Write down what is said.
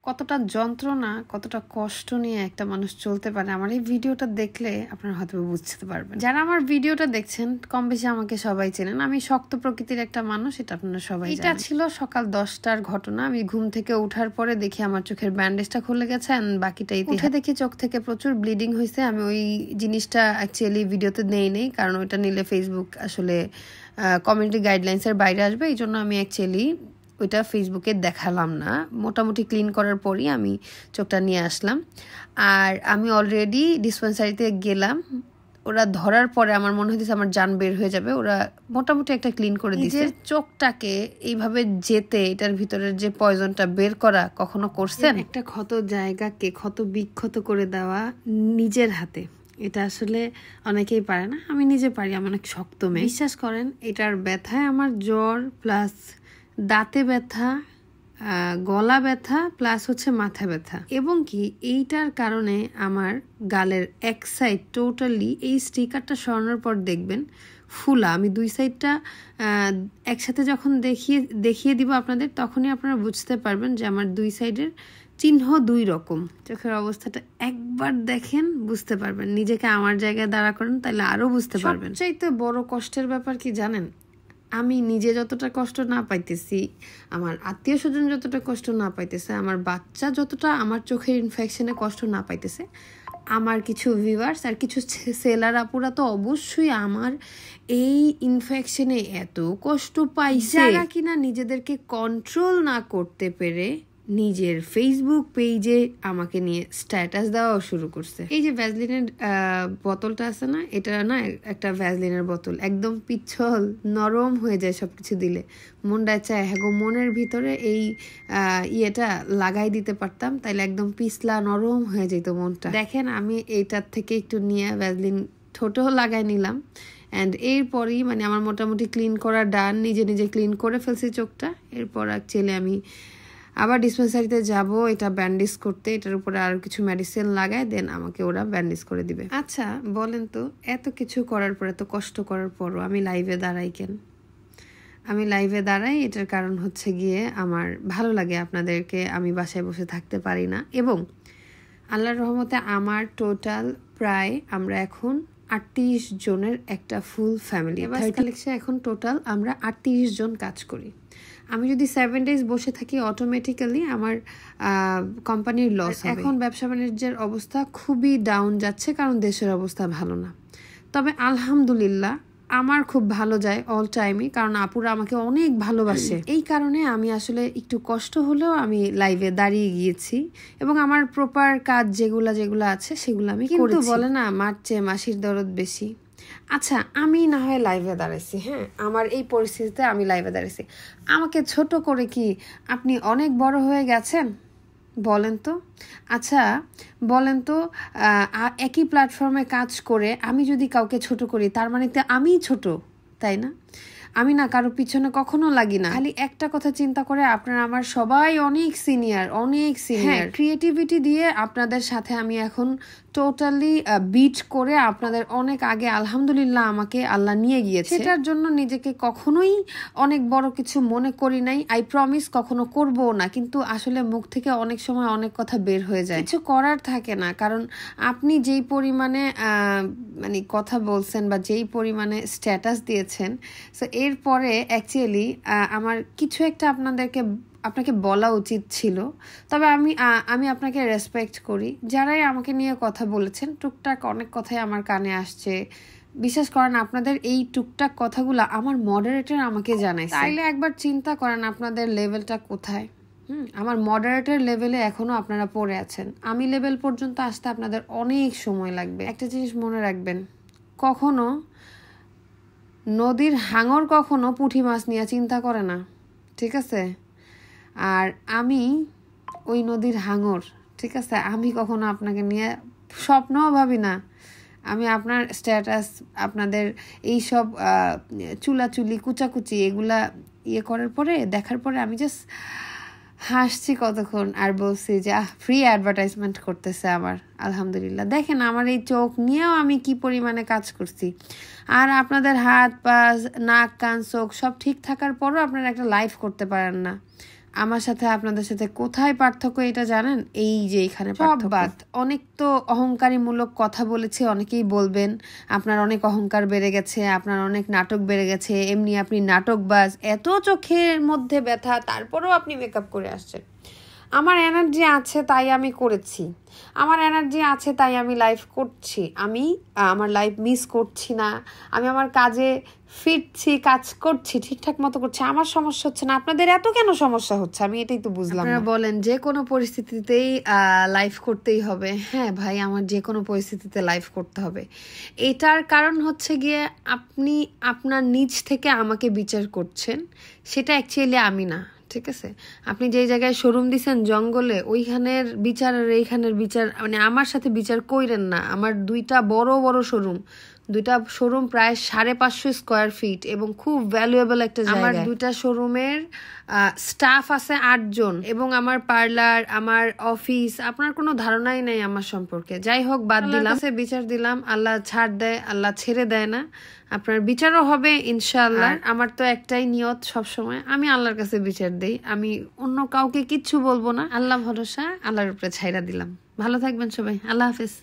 কতটা যন্ত্রণা, কতটা কষ্ট নিয়ে একটা মানুষ চলতে পারে আমার এই ভিডিওটা দেখলে আপনারা হয়তো বুঝতে পারবেন। যারা আমার ভিডিওটা দেখছেন কম বেশি আমাকে সবাই চেনেন। আমি শক্ত প্রকৃতির একটা মানুষ, এটা আপনারা সবাই জানেন। এটা ছিল সকাল 10টার ঘটনা। আমি ঘুম থেকে ওঠার পরে দেখি আমার চোখের ব্যান্ডেজটা খুলে গেছে, বাকিটা উঠে দেখি চোখ থেকে প্রচুর ব্লিডিং হয়েছে। আমি ওই জিনিসটা অ্যাকচুয়ালি ভিডিওতে নেই, কারণ ওইটা নিলে ফেসবুক আসলে কমিউনিটি গাইডলাইন্সের বাইরে আসবে। এই জন্য আমি অ্যাকচুয়ালি ওইটা ফেসবুকে দেখালাম না। মোটামুটি ক্লিন করার পরই আমি চোখটা নিয়ে আসলাম। আর আমি অলরেডি ডিসপেন্সারিতে গেলাম। ওরা ধরার পরে আমার মনে হয়েছে আমার জান বের হয়ে যাবে। ওরা মোটামুটি একটা ক্লিন করে দিয়েছে। চোখটাকে এইভাবে যেতে এটার ভিতরের যে পয়জনটা বের করা কখনো করছেন? একটা ক্ষত জায়গাকে ক্ষত বিক্ষত করে দেওয়া নিজের হাতে, এটা আসলে অনেকেই পারে না। আমি নিজে পারি, আমি অনেক শক্ত মেয়ে। বিশ্বাস করেন, এটার ব্যথায় আমার জ্বর প্লাস দাঁতে ব্যথা, গলা ব্যথা প্লাস হচ্ছে মাথা ব্যথা, এবং কি এইটার কারণে আমার গালের এক সাইড টোটালি এই স্টিকারটা সরানোর পর দেখবেন ফুলা। আমি দুই সাইডটা একসাথে যখন দেখিয়ে দিব আপনাদের, তখনই আপনারা বুঝতে পারবেন যে আমার দুই সাইডের চিহ্ন দুই রকম। চোখের অবস্থাটা একবার দেখেন, বুঝতে পারবেন। নিজেকে আমার জায়গায় দাঁড়া করেন, তাহলে আরো বুঝতে পারবেন। সবচাইতে বড় কষ্টের ব্যাপার কি জানেন? আমি নিজে যতটা কষ্ট না পাইতেছি, আমার আত্মীয় স্বজন যতটা কষ্ট না পাইতেছে, আমার বাচ্চা যতটা আমার চোখের ইনফেকশনে কষ্ট না পাইতেছে, আমার কিছু ভিউয়ার্স আর কিছু সেলার আপুরা তো অবশ্যই আমার এই ইনফেকশনে এত কষ্ট পাইছে, যারা কিনা নিজেদেরকে কন্ট্রোল না করতে পেরে নিজের ফেসবুক পেজে আমাকে নিয়ে স্ট্যাটাস দেওয়া শুরু করছে। এই যে ভ্যাসলিনের বোতলটা আছে না, এটা না একটা ভ্যাসলিনের বোতল, একদম পিচ্ছল নরম হয়ে যায় সবকিছু দিলে। মনটা চায় হ্যাঁ মনের ভিতরে এই ইয়েটা লাগাই দিতে পারতাম, তাইলে একদম পিছলা নরম হয়ে যেত মনটা। দেখেন, আমি এইটার থেকে একটু নিয়ে ভ্যাসলিন ঠোঁটেও লাগাই নিলাম। অ্যান্ড এরপরই মানে আমার মোটামুটি ক্লিন করা ডান, নিজে নিজে ক্লিন করে ফেলছি চোখটা। এরপর অ্যাকচুয়ালি আমি আবার ডিসপেন্সারিতে যাব এটা ব্যান্ডেজ করতে, এটার উপরে আর কিছু মেডিসিন লাগায় দেন আমাকে ওরা ব্যান্ডেজ করে দিবে। আচ্ছা বলেন তো, এত কিছু করার পর, এত কষ্ট করার পরও আমি লাইভে দাঁড়াই কেন? আমি লাইভে দাঁড়াই এটার কারণ হচ্ছে গিয়ে আমার ভালো লাগে আপনাদেরকে, আমি বাসায় বসে থাকতে পারি না। এবং আল্লাহর রহমতে আমার টোটাল প্রায় আমরা এখন 38 জনের একটা ফুল ফ্যামিলি। কালেকশন এখন টোটাল আমরা 38 জন কাজ করি। আমি যদি 7 days বসে থাকি, অটোমেটিক্যালি আমার কোম্পানির লস হবে। এখন ব্যবসা বাণিজ্যের অবস্থা খুবই ডাউন যাচ্ছে, কারণ দেশের অবস্থা ভালো না। তবে আলহামদুলিল্লাহ আমার খুব ভালো যায় অল টাইমই, কারণ আপুরা আমাকে অনেক ভালোবাসে। এই কারণে আমি আসলে একটু কষ্ট হলেও আমি লাইভে দাঁড়িয়ে গিয়েছি, এবং আমার প্রপার কাজ যেগুলো আছে সেগুলো আমি করেছি। কিন্তু বলে না, মার চেয়ে মাসির দরদ বেশি। আচ্ছা, আমি না হয় লাইভে দাঁড়াইছি, হ্যাঁ আমার এই পরিস্থিতিতে আমি লাইভে দাঁড়াইছি, আমাকে ছোট করে কি আপনি অনেক বড় হয়ে গেছেন বলেন তো? আচ্ছা বলেন তো, একই প্ল্যাটফর্মে কাজ করে আমি যদি কাউকে ছোট করি, তার মানে তো আমিই ছোট, তাই না? আমি না কারো পিছনে কখনো লাগি না। খালি একটা কথা চিন্তা করে, আপনারা আমার সবাই অনেক সিনিয়র। ক্রিয়েটিভিটি দিয়ে আপনাদের সাথে আমি এখন টোটালি বিট করে আপনাদের অনেক আগে আলহামদুলিল্লাহ আমাকে আল্লাহ নিয়ে গিয়েছে। সেটার জন্য নিজেকে কখনোই অনেক বড় কিছু মনে করি নাই, আই প্রমিস কখনো করবো না। কিন্তু আসলে মুখ থেকে অনেক সময় অনেক কথা বের হয়ে যায়, কিছু করার থাকে না। কারণ আপনি যেই পরিমাণে মানে কথা বলছেন বা যেই পরিমাণে স্ট্যাটাস দিয়েছেন, সো এরপরে অ্যাকচুয়ালি আমার কিছু একটা আপনাকে বলা উচিত ছিল। তবে আমি আপনাকে রেসপেক্ট করি। যারাই আমাকে নিয়ে কথা বলেছেন, টুকটাক অনেক কথাই আমার কানে আসছে। বিশ্বাস করেন, আপনাদের এই টুকটাক কথাগুলো আমার মডারেটর আমাকে জানায়। তাইলে একবার চিন্তা করেন আপনাদের লেভেলটা কোথায়। আমার মডারেটর লেভেলে এখনো আপনারা পড়ে আছেন। আমি লেভেল পর্যন্ত আসতে আপনাদের অনেক সময় লাগবে। একটা জিনিস মনে রাখবেন, কখনো নদীর হাঙর কখনো পুঁটি মাছ নিয়ে চিন্তা করে না, ঠিক আছে? আর আমি ওই নদীর হাঙর, ঠিক আছে? আমি কখনো আপনাকে নিয়ে স্বপ্নও ভাবি না। আমি আপনার স্ট্যাটাস, আপনাদের এইসব চুলাচুলি কুচাকুচি এগুলা দেখার পরে আমি জাস্ট হাসছি কতক্ষণ, আর বলছি যে ফ্রি অ্যাডভার্টাইজমেন্ট করতেছে আমার। আলহামদুলিল্লাহ, দেখেন আমার এই চোখ নিয়েও আমি কি পরিমাণে কাজ করছি। আর আপনাদের হাত পা নাক কান চোখ সব ঠিক থাকার পরও আপনারা একটা লাইভ করতে পারেন না। আমার সাথে আপনাদের সাথে কোথায় পার্থক্য এটা জানেন? এই যে এখানে পার্থক্য। অনেক তো অহংকারীমূলক কথা বলেছি, অনেকেই বলবেন আপনার অনেক অহংকার বেড়ে গেছে, আপনার অনেক নাটক বেড়ে গেছে, এমনি আপনি নাটকবাজ, এত চোখের মধ্যে ব্যথা তারপরেও আপনি মেকআপ করে আসছেন। আমার এনার্জি আছে তাই আমি করেছি, আমার এনার্জি আছে তাই আমি লাইভ করছি, আমি আমার লাইভ মিস করছি না, আমি আমার কাজে ফিরছি, কাজ করছি, ঠিকঠাক মতো করছি, আমার সমস্যা হচ্ছে না। আপনাদের এত কেন সমস্যা হচ্ছে আমি এটাই তো বুঝলাম না। বলেন যে কোনো পরিস্থিতিতেই লাইভ করতেই হবে। হ্যাঁ ভাই, আমার যে কোনো পরিস্থিতিতে লাইভ করতে হবে। এটার কারণ হচ্ছে গিয়ে আপনি আপনার নিজ থেকে আমাকে বিচার করছেন, সেটা অ্যাকচুয়ালি আমি না, ঠিক আছে? আপনি যেই জায়গায় শোরুম দিছেন জঙ্গলে, ওইখানের বিচার আর এইখানের বিচার মানে আমার সাথে বিচার কইরেন না। আমার দুইটা বড় বড় শোরুম, দুইটা শোরুম প্রায় 550 স্কোয়ার ফিট এবং খুব ভ্যালুয়েবল একটা জায়গা। আমার দুইটা শোরুমের স্টাফ আছে 8 জন এবং আমার পার্লার, আমার অফিস, আপনার কোনো ধারণাই নাই আমার সম্পর্কে। যাই হোক, বাদ দিলাম, বিচার দিলাম। আল্লাহ ছাড় দেয়, আল্লাহ ছেড়ে দেয় না। আপনার বিচারও হবে ইনশাআল্লাহ। আমার তো একটাই নিয়ত সবসময়, আমি আল্লাহর কাছে বিচার দেই, আমি অন্য কাউকে কিচ্ছু বলবো না। আল্লাহ ভরসা, আল্লাহর উপরে ছাইরা দিলাম। ভালো থাকবেন সবাই, আল্লাহ হাফেজ।